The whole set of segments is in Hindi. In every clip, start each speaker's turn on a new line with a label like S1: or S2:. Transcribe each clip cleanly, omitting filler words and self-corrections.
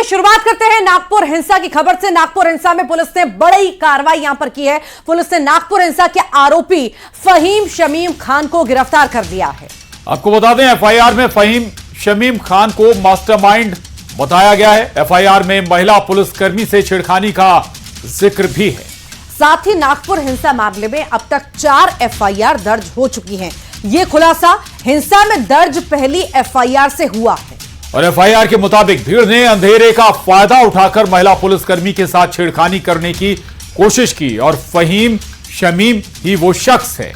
S1: शुरुआत करते हैं नागपुर हिंसा की खबर से। नागपुर हिंसा में पुलिस ने बड़ी कार्रवाई यहां पर की है। पुलिस ने नागपुर हिंसा के आरोपी फहीम शमीम खान को गिरफ्तार कर लिया है।
S2: आपको बता दें, एफआईआर में फहीम शमीम खान को मास्टरमाइंड बताया गया है। एफआईआर में महिला पुलिसकर्मी से छेड़खानी का जिक्र भी है।
S1: साथ ही नागपुर हिंसा मामले में अब तक 4 एफआईआर दर्ज हो चुकी हैं। यह खुलासा हिंसा में दर्ज पहली एफआईआर से हुआ है।
S2: और एफआईआर के मुताबिक भीड़ ने अंधेरे का फायदा उठाकर महिला पुलिसकर्मी के साथ छेड़खानी करने की कोशिश की और फहीम शमीम ही वो शख्स है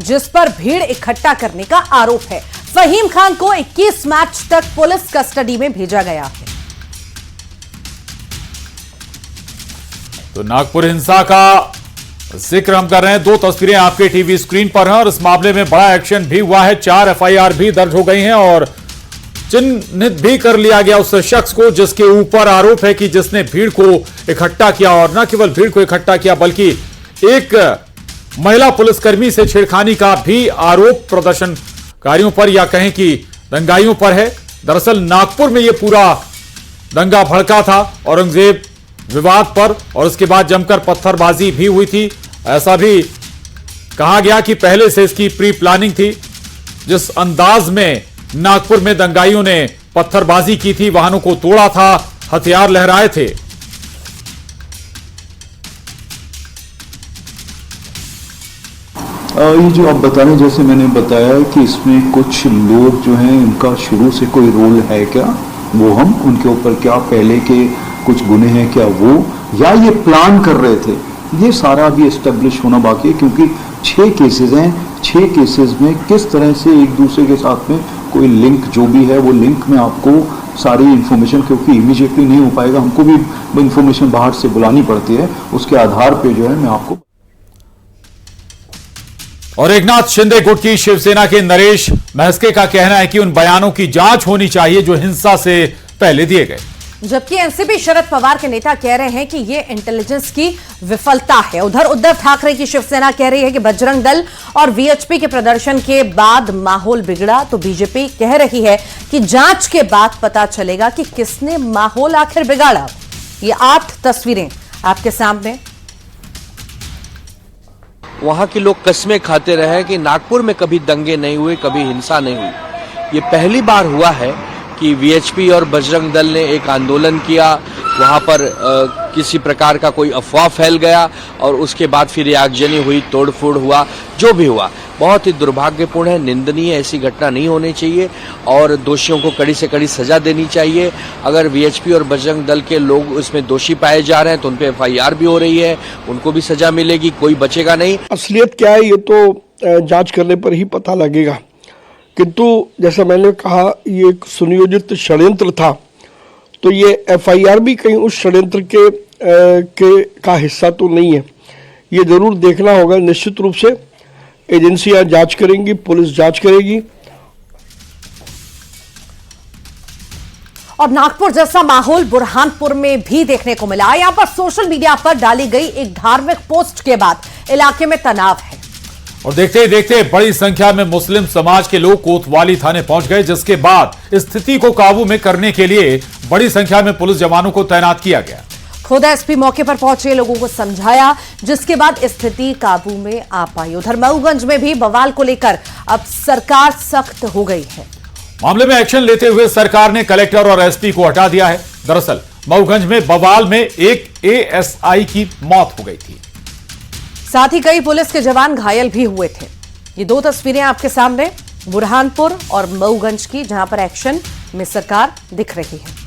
S1: जिस पर भीड़ इकट्ठा करने का आरोप है। फहीम खान को 21 मार्च तक पुलिस कस्टडी में भेजा गया है।
S2: तो नागपुर हिंसा का जिक्र हम कर रहे हैं। 2 तस्वीरें आपके टीवी स्क्रीन पर हैं और इस मामले में बड़ा एक्शन भी हुआ है। 4 एफआईआर भी दर्ज हो गई हैं और चिन्हित भी कर लिया गया उस शख्स को जिसके ऊपर आरोप है कि जिसने भीड़ को इकट्ठा किया और न केवल भीड़ को इकट्ठा किया बल्कि एक महिला पुलिसकर्मी से छेड़खानी का भी आरोप प्रदर्शनकारियों पर या कहें कि दंगाइयों पर है। दरअसल नागपुर में यह पूरा दंगा भड़का था औरंगजेब विवाद पर और उसके बाद जमकर पत्थरबाजी भी हुई थी। ऐसा भी कहा गया कि पहले से इसकी प्री प्लानिंग थी। जिस अंदाज में नागपुर में दंगाइयों ने पत्थरबाजी की थी, वाहनों को तोड़ा था, हथियार लहराए थे।
S3: ये जो आप बता रहे हैं, जैसे मैंने बताया कि इसमें कुछ लोग जो हैं उनका शुरू से कोई रोल है क्या, वो हम उनके ऊपर क्या पहले के कुछ गुने हैं क्या वो, या ये प्लान कर रहे थे, ये सारा भी एस्टेब्लिश होना बाकी है। क्योंकि 6 केसेस हैं, 6 केसेस में किस तरह से एक दूसरे के साथ में कोई लिंक जो भी है वो लिंक में आपको सारी इंफॉर्मेशन, क्योंकि इमीडिएटली नहीं हो पाएगा, हमको भी इंफॉर्मेशन बाहर से बुलानी पड़ती है, उसके आधार पे जो है मैं आपको।
S2: और एकनाथ शिंदे गुट की शिवसेना के नरेश महस्के का कहना है कि उन बयानों की जांच होनी चाहिए जो हिंसा से पहले दिए गए।
S1: जबकि एनसीपी शरद पवार के नेता कह रहे हैं कि यह इंटेलिजेंस की विफलता है। उधर उद्धव ठाकरे की शिवसेना कह रही है कि बजरंग दल और वीएचपी के प्रदर्शन के बाद माहौल बिगड़ा, तो बीजेपी कह रही है कि जांच के बाद पता चलेगा कि किसने माहौल आखिर बिगाड़ा। ये 8 तस्वीरें आपके सामने।
S4: वहां के लोग कस्में खाते रहे कि नागपुर में कभी दंगे नहीं हुए, कभी हिंसा नहीं हुई। ये पहली बार हुआ है कि वीएचपी और बजरंग दल ने एक आंदोलन किया, वहां पर किसी प्रकार का कोई अफवाह फैल गया और उसके बाद फिर आगजनी हुई, तोड़फोड़ हुआ। जो भी हुआ बहुत ही दुर्भाग्यपूर्ण है, निंदनीय, ऐसी घटना नहीं होनी चाहिए और दोषियों को कड़ी से कड़ी सजा देनी चाहिए। अगर वीएचपी और बजरंग दल के लोग उसमें दोषी पाए जा रहे हैं तो उन पे एफआईआर भी हो रही है, उनको भी सजा मिलेगी, कोई बचेगा नहीं।
S5: असलियत क्या है ये तो जांच करने पर ही पता लगेगा, किंतु जैसा मैंने कहा ये एक सुनियोजित षड्यंत्र था, तो ये एफआईआर भी कहीं उस षड्यंत्र का हिस्सा तो नहीं है। ये जरूर देखना होगा। निश्चित रूप से एजेंसियां जांच करेंगी, पुलिस जांच करेगी।
S1: और नागपुर जैसा माहौल बुरहानपुर में भी देखने को मिला। यहां पर सोशल मीडिया पर डाली गई एक धार्मिक पोस्ट के बाद इलाके में तनाव है
S2: और देखते ही देखते बड़ी संख्या में मुस्लिम समाज के लोग कोतवाली थाने पहुंच गए, जिसके बाद स्थिति को काबू में करने के लिए बड़ी संख्या में पुलिस जवानों को तैनात किया गया।
S1: खुद एसपी मौके पर पहुंचे, लोगों को समझाया, जिसके बाद स्थिति काबू में आ पाई। उधर मऊगंज में भी बवाल को लेकर अब सरकार सख्त हो गई है।
S2: मामले में एक्शन लेते हुए सरकार ने कलेक्टर और एसपी को हटा दिया है। दरअसल मऊगंज में बवाल में एक एएसआई की मौत हो गई थी,
S1: साथ ही कई पुलिस के जवान घायल भी हुए थे। ये 2 तस्वीरें आपके सामने बुरहानपुर और मऊगंज की, जहां पर एक्शन में सरकार दिख रही है।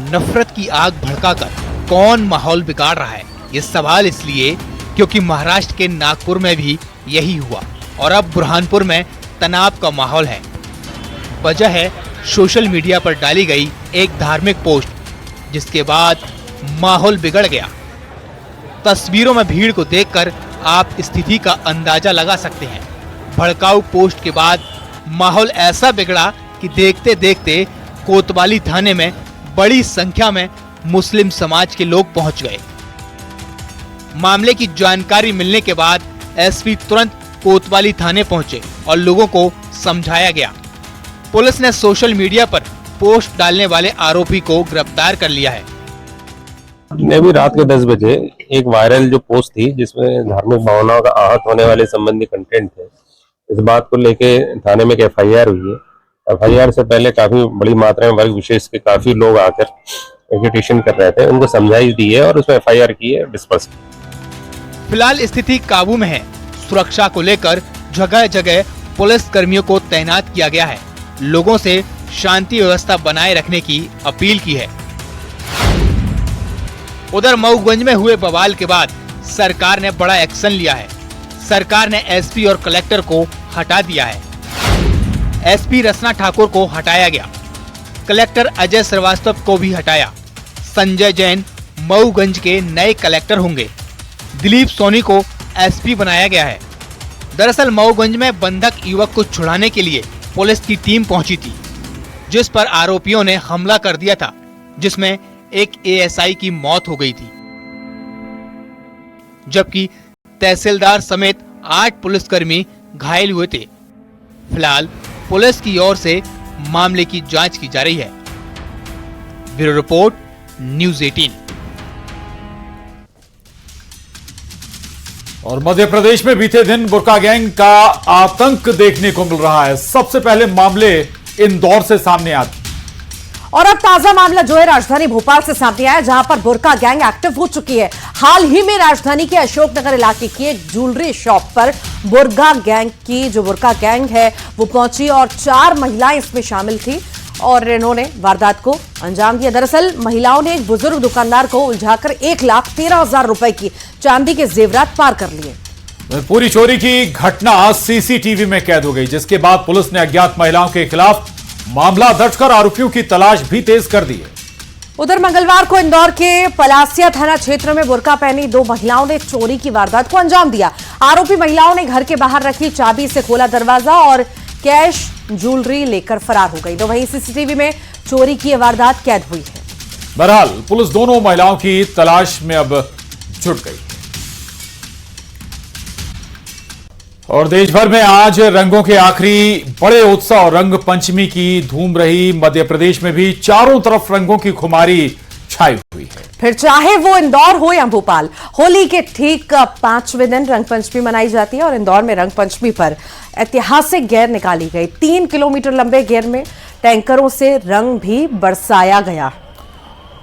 S6: नफरत की आग भड़काकर कौन माहौल बिगाड़ रहा है, ये सवाल इसलिए क्योंकि महाराष्ट्र के नागपुर में भी यही हुआ और अब बुरहानपुर में तनाव का माहौल है। वजह है सोशल मीडिया पर डाली गई एक धार्मिक पोस्ट, जिसके बाद माहौल बिगड़ गया। तस्वीरों में भीड़ को देखकर आप स्थिति का अंदाजा लगा सकते हैं। भड़काऊ पोस्ट के बाद माहौल ऐसा बिगड़ा कि देखते देखते कोतवाली थाने में बड़ी संख्या में मुस्लिम समाज के लोग पहुंच गए। मामले की जानकारी मिलने के बाद एसपी तुरंत कोतवाली थाने पहुंचे और लोगों को समझाया गया। पुलिस ने सोशल मीडिया पर पोस्ट डालने वाले आरोपी को गिरफ्तार कर लिया है।
S7: अभी रात के 10 बजे एक वायरल जो पोस्ट थी जिसमें धार्मिक भावनाओं का आहत होने वाले संबंधी कंटेंट थे, इस बात को लेके थाने में एक एफआईआर हुई है। एफआईआर से पहले काफी बड़ी मात्रा में वर्ग विशेष के काफी लोग आकर एजुटेशन कर रहे थे, उनको समझाइश दी है और उसमें एफआईआर की है, डिस्पर्स।
S6: फिलहाल स्थिति काबू में है। सुरक्षा को लेकर जगह जगह पुलिस कर्मियों को तैनात किया गया है। लोगों से शांति व्यवस्था बनाए रखने की अपील की है। उधर मऊगंज में हुए बवाल के बाद सरकार ने बड़ा एक्शन लिया है। सरकार ने एसपी और कलेक्टर को हटा दिया है। एसपी रसना ठाकुर को हटाया गया, कलेक्टर अजय श्रीवास्तव को भी हटाया। संजय जैन मऊगंज के नए कलेक्टर होंगे। दिलीप सोनी को एसपी बनाया गया है। दरअसल मऊगंज में बंधक युवक को छुड़ाने के लिए पुलिस की टीम पहुंची थी, जिस पर आरोपियों ने हमला कर दिया था, जिसमें एक एएसआई की मौत हो गई थी, जबकि तहसीलदार समेत 8 पुलिसकर्मी घायल हुए थे। फिलहाल पुलिस की ओर से मामले की जांच की जा रही है। Bureau report, news 18।
S2: और मध्य प्रदेश में बीते दिन बुर्का गैंग का आतंक देखने को मिल रहा है। सबसे पहले मामले इंदौर से सामने आते,
S1: और अब ताजा मामला जो है राजधानी भोपाल से सामने आया, जहां पर बुर्का गैंग एक्टिव हो चुकी है। हाल ही में राजधानी के अशोकनगर इलाके की एक ज्वेलरी शॉप पर बुर्का गैंग है वो पहुंची और 4 महिलाएं इसमें शामिल थी और इन्होंने वारदात को अंजाम दिया। दरअसल महिलाओं ने एक बुजुर्ग दुकानदार को उलझाकर 1,13,000 रुपए की चांदी के जेवरात पार कर लिए।
S2: पूरी चोरी की घटना सीसीटीवी में कैद हो गई, जिसके बाद पुलिस ने अज्ञात महिलाओं के खिलाफ मामला दर्ज कर आरोपियों की तलाश भी तेज कर दी है।
S1: उधर मंगलवार को इंदौर के पलासिया थाना क्षेत्र में बुर्का पहनी 2 महिलाओं ने चोरी की वारदात को अंजाम दिया। आरोपी महिलाओं ने घर के बाहर रखी चाबी से खोला दरवाजा और कैश ज्वेलरी लेकर फरार हो गई। तो वहीं सीसीटीवी में चोरी की वारदात कैद हुई है।
S2: बहरहाल पुलिस दोनों महिलाओं की तलाश में अब जुट गई। और देश भर में आज रंगों के आखिरी बड़े उत्सव और रंग पंचमी की धूम रही। मध्य प्रदेश में भी चारों तरफ रंगों की खुमारी छाई हुई है।
S1: फिर चाहे वो इंदौर हो या भोपाल, होली के ठीक 5वें दिन रंग पंचमी मनाई जाती है और इंदौर में रंग पंचमी पर ऐतिहासिक गेर निकाली गई। 3 किलोमीटर लंबे गेर में टैंकरों से रंग भी बरसाया गया।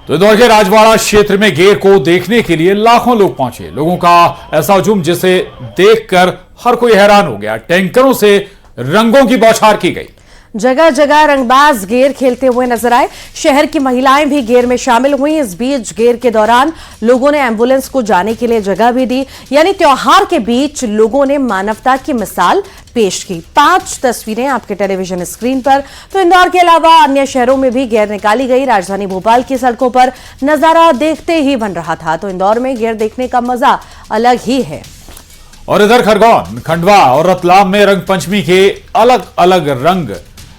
S2: तो इंदौर के राजवाड़ा क्षेत्र में गेर को देखने के लिए लाखों लोग पहुंचे। लोगों का ऐसा हुजूम जिसे देखकर हर कोई हैरान हो गया। टैंकरों से रंगों की बौछार की गई।
S1: जगह जगह रंगबाज गेर खेलते हुए नजर आए। शहर की महिलाएं भी गेर में शामिल हुई। इस बीच गेर के दौरान लोगों ने एम्बुलेंस को जाने के लिए जगह भी दी। यानी त्योहार के बीच लोगों ने मानवता की मिसाल पेश की। 5 तस्वीरें आपके टेलीविजन स्क्रीन पर। तो इंदौर के अलावा अन्य शहरों में भी गेर निकाली गई। राजधानी भोपाल की सड़कों पर नजारा देखते ही बन रहा था। तो इंदौर में गेर देखने का मजा अलग ही है।
S2: और इधर खरगोन, खंडवा और रतलाम में रंग पंचमी के अलग अलग रंग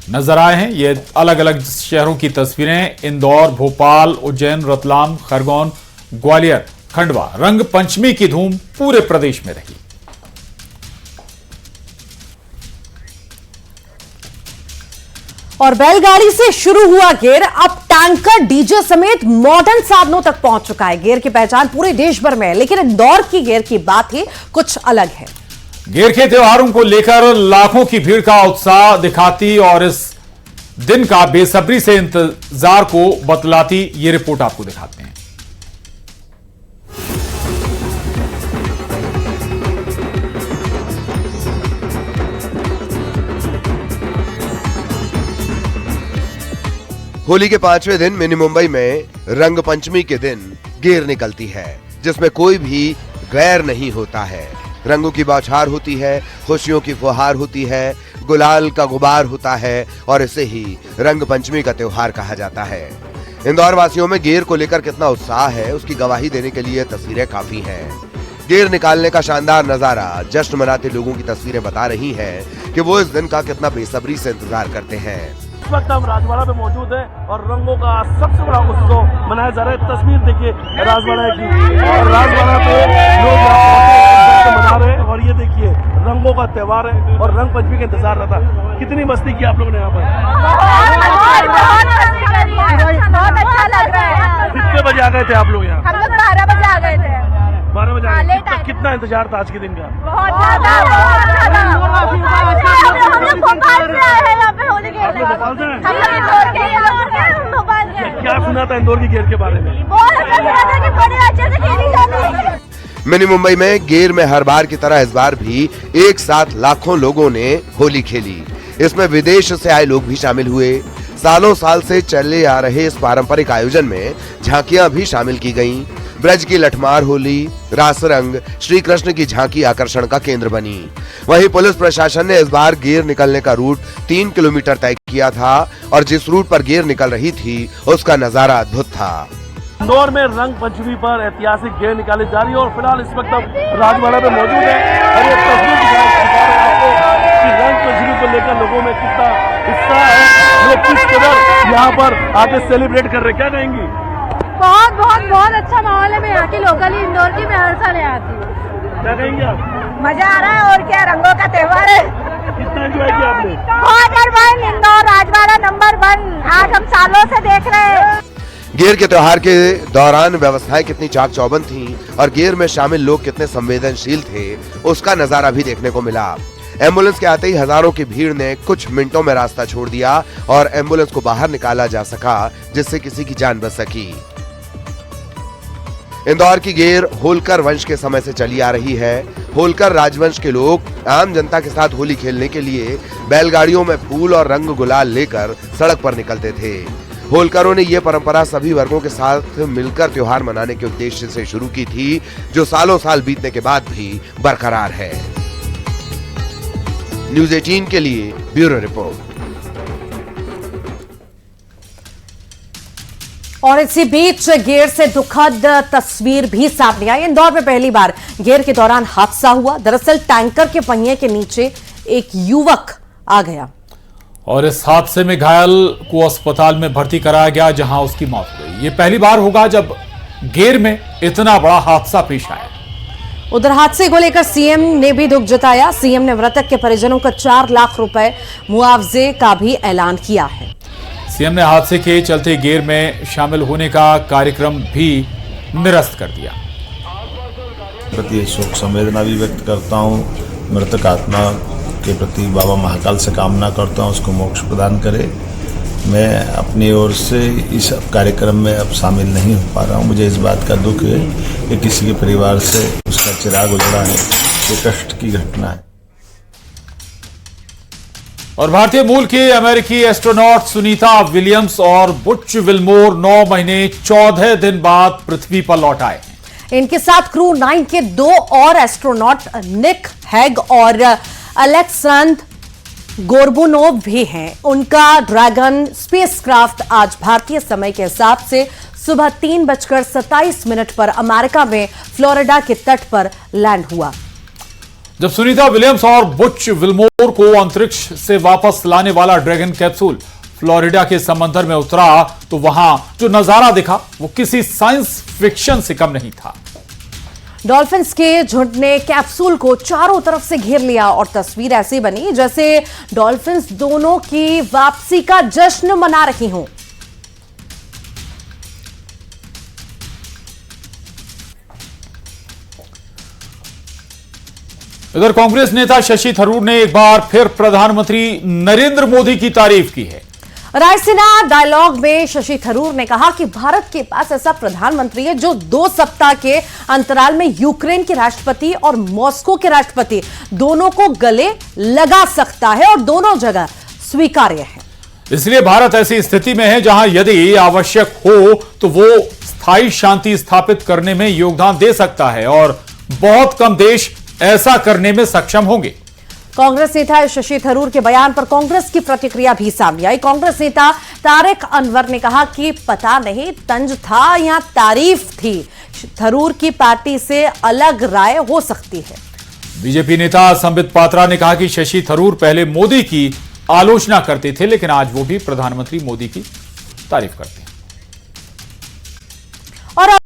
S2: नजर आए हैं। ये अलग अलग शहरों की तस्वीरें। इंदौर, भोपाल, उज्जैन, रतलाम, खरगोन, ग्वालियर, खंडवा, रंग पंचमी की धूम पूरे प्रदेश में रही।
S1: और बैलगाड़ी से शुरू हुआ गेर अब टैंकर, डीजे समेत मॉडर्न साधनों तक पहुंच चुका है। गेर की पहचान पूरे देश भर में है, लेकिन इंदौर की गेर की बात ही कुछ अलग है।
S2: गेर के त्योहारों को लेकर लाखों की भीड़ का उत्साह दिखाती और इस दिन का बेसब्री से इंतजार को बतलाती ये रिपोर्ट आपको दिखाते हैं।
S8: होली के 5वें दिन मिनी मुंबई में रंग पंचमी के दिन गेर निकलती है, जिसमें कोई भी गैर नहीं होता है। रंगों की बौछार होती है, खुशियों की फुहार होती है, गुलाल का गुबार होता है और इसे ही रंग पंचमी का त्योहार कहा जाता है। इंदौर वासियों में गेर को लेकर कितना उत्साह है, उसकी गवाही देने के लिए तस्वीरें काफी हैं। गेर निकालने का शानदार नजारा, जश्न मनाते लोगों की तस्वीरें बता रही हैं कि वो इस दिन का कितना बेसब्री से इंतजार करते हैं।
S9: इस वक्त हम राजवाड़ा पे मौजूद हैं और रंगों का सबसे बड़ा उत्सव मनाया जा रहा है। तस्वीर देखिए राजवाड़ा की, और राजवाड़ा पे लोग मना रहे हैं और ये देखिए रंगों का त्योहार है और रंग पंचमी का इंतजार रहता है। कितनी मस्ती की आप लोगों ने यहाँ पर?
S10: बहुत अच्छा लग रहा है।
S9: कितने बजे आ गए थे आप लोग यहाँ?
S10: हम लोग 12 बजे आ गए थे।
S9: 12 बजे आ गए। कितना इंतजार था आज के दिन का?
S10: बहुत ज्यादा, बहुत ज्यादा। हम लोग भोपाल से आए हैं यहाँ पे होली खेलने।
S9: भोपाल से?
S10: हम लोग इंदौर के हैं, भोपाल से।
S9: क्या सुना था इंदौर की गेर के बारे में?
S10: बहुत अच्छा सुना था कि बड़े अच्छे से खेली जाती है।
S8: मिनी मुंबई में गेर में हर बार की तरह इस बार भी एक साथ लाखों लोगों ने होली खेली। इसमें विदेश से आए लोग भी शामिल हुए। सालों साल से चले आ रहे इस पारंपरिक आयोजन में झांकियां भी शामिल की गईं। ब्रज की लठमार होली, रास रंग, श्री कृष्ण की झांकी आकर्षण का केंद्र बनी। वहीं पुलिस प्रशासन ने इस बार गेर निकलने का रूट 3 किलोमीटर तय किया था और जिस रूट पर गेर निकल रही थी उसका नजारा अद्भुत था।
S9: इंदौर में रंग पंचमी पर ऐतिहासिक गेर निकाली जा रही है और फिलहाल इस वक्त हम राजवाड़ा में मौजूद है और ये तस्वीर दिखा रहे हैं आपको कि रंग पंचमी को लेकर लोगों में कितना उत्साह है, लोग किस कदर यहाँ पर आके सेलिब्रेट कर रहे हैं। क्या कहेंगी?
S10: बहुत बहुत बहुत अच्छा माहौल है। मैं यहाँ की लोकल ही इंदौर की, मैं हर साल यहाँ आती हूँ।
S9: क्या कहेंगे आप?
S10: मजा आ रहा है और क्या, रंगों का त्योहार है।
S9: कितना एंजॉय किया आपने?
S10: नंबर 1 इंदौर राजवाड़ा नंबर 1 आज हम सालों से देख रहे हैं।
S8: गेर के त्योहार के दौरान व्यवस्थाएं कितनी चाक चौबंद थीं और गेर में शामिल लोग कितने संवेदनशील थे उसका नजारा भी देखने को मिला। एम्बुलेंस के आते ही हजारों की भीड़ ने कुछ मिनटों में रास्ता छोड़ दिया और एम्बुलेंस को बाहर निकाला जा सका जिससे किसी की जान बच सकी। इंदौर की गेर होलकर वंश के समय से चली आ रही है। होलकर राजवंश के लोग आम जनता के साथ होली खेलने के लिए बैलगाड़ियों में फूल और रंग गुलाल लेकर सड़क पर निकलते थे। होलकरों ने यह परंपरा सभी वर्गों के साथ मिलकर त्योहार मनाने के उद्देश्य से शुरू की थी जो सालों साल बीतने के बाद भी बरकरार है। न्यूज़ 18 के लिए ब्यूरो रिपोर्ट।
S1: और इसी बीच गेर से दुखद तस्वीर भी सामने आई। इंदौर में पहली बार गेर के दौरान हादसा हुआ। दरअसल टैंकर के पहिए के नीचे एक युवक आ गया
S2: और इस हादसे में घायल को अस्पताल में भर्ती कराया गया जहां उसकी मौत हो गई। ये पहली बार होगा जब गेर में इतना बड़ा हादसा पेश आया।
S1: उधर हादसे को लेकर सीएम ने भी दुख जताया। सीएम ने मृतक के परिजनों को 4 लाख रुपए मुआवजे का भी ऐलान किया है।
S2: सीएम ने हादसे के चलते गेर में शामिल होने का कार्यक्रम भी निरस्त कर दिया।
S11: प्रति शोक संवेदना भी व्यक्त करता हूँ। मृतक आत्मा के प्रति बाबा महाकाल से कामना करता हूँ उसको मोक्ष प्रदान करे। मैं अपनी ओर से इस कार्यक्रम में अब शामिल नहीं हो पा रहा हूँ। मुझे इस बात का दुख है कि किसी के परिवार से उसका चिराग उजड़ा है। ये कष्ट की घटना है।
S2: और भारतीय मूल के अमेरिकी एस्ट्रोनॉट सुनीता विलियम्स और बुच विल्मोर 9 महीने 14 दिन बाद पृथ्वी पर लौट आए।
S1: इनके साथ क्रू 9 के 2 और एस्ट्रोनॉट निक हैग और अलेक्सेंद्र गोर्बुनोव भी हैं। उनका ड्रैगन स्पेसक्राफ्ट आज भारतीय समय के हिसाब से सुबह 3:27 पर अमेरिका में फ्लोरिडा के तट पर लैंड हुआ।
S2: जब सुनीता विलियम्स और बुच विल्मोर को अंतरिक्ष से वापस लाने वाला ड्रैगन कैप्सूल फ्लोरिडा के समंदर में उतरा तो वहां जो नजारा दिखा वो किसी साइंस फिक्शन से कम नहीं था।
S1: डॉल्फिन्स के झुंड ने कैप्सूल को चारों तरफ से घेर लिया और तस्वीर ऐसी बनी जैसे डॉल्फिन्स दोनों की वापसी का जश्न मना रही हों।
S2: इधर कांग्रेस नेता शशि थरूर ने एक बार फिर प्रधानमंत्री नरेंद्र मोदी की तारीफ की है।
S1: रायसीना डायलॉग में शशि थरूर ने कहा कि भारत के पास ऐसा प्रधानमंत्री है जो 2 सप्ताह के अंतराल में यूक्रेन के राष्ट्रपति और मॉस्को के राष्ट्रपति दोनों को गले लगा सकता है और दोनों जगह स्वीकार्य है।
S2: इसलिए भारत ऐसी स्थिति में है जहां यदि आवश्यक हो तो वो स्थायी शांति स्थापित करने में योगदान दे सकता है और बहुत कम देश ऐसा करने में सक्षम होंगे।
S1: कांग्रेस नेता शशि थरूर के बयान पर कांग्रेस की प्रतिक्रिया भी सामने आई। कांग्रेस नेता तारिक अनवर ने कहा कि पता नहीं तंज था या तारीफ थी, थरूर की पार्टी से अलग राय हो सकती है।
S2: बीजेपी नेता संबित पात्रा ने कहा कि शशि थरूर पहले मोदी की आलोचना करते थे, लेकिन आज वो भी प्रधानमंत्री मोदी की तारीफ करते हैं।
S1: और